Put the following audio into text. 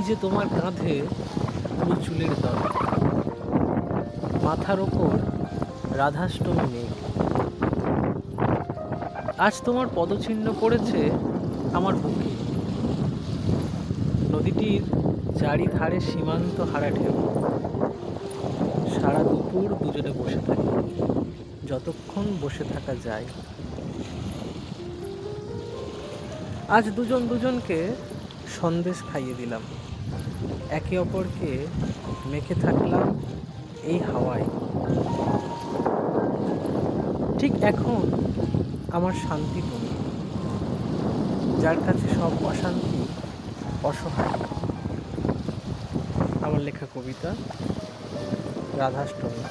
যে তোমার কাঁধে পুরো চুলের দল, মাথার ওপর রাধাষ্টমী মেঘ। আজ তোমার পদচিহ্ন পড়েছে আমার বুকে, নদীটির চারিধারে সীমান্ত হারা ঢেউ। সারা দুপুর দুজনে বসে থাকি, যতক্ষণ বসে থাকা যায়। আজ দুজন দুজনকে সন্দেশ খাইয়ে দিলাম, একে অপরকে মেখে থাকলাম এই হাওয়ায়। ঠিক এখন আমার শান্তি তুমি, যার কাছে সব অশান্তি অসহায়। আমার লেখা কবিতা রাধাষ্টমী।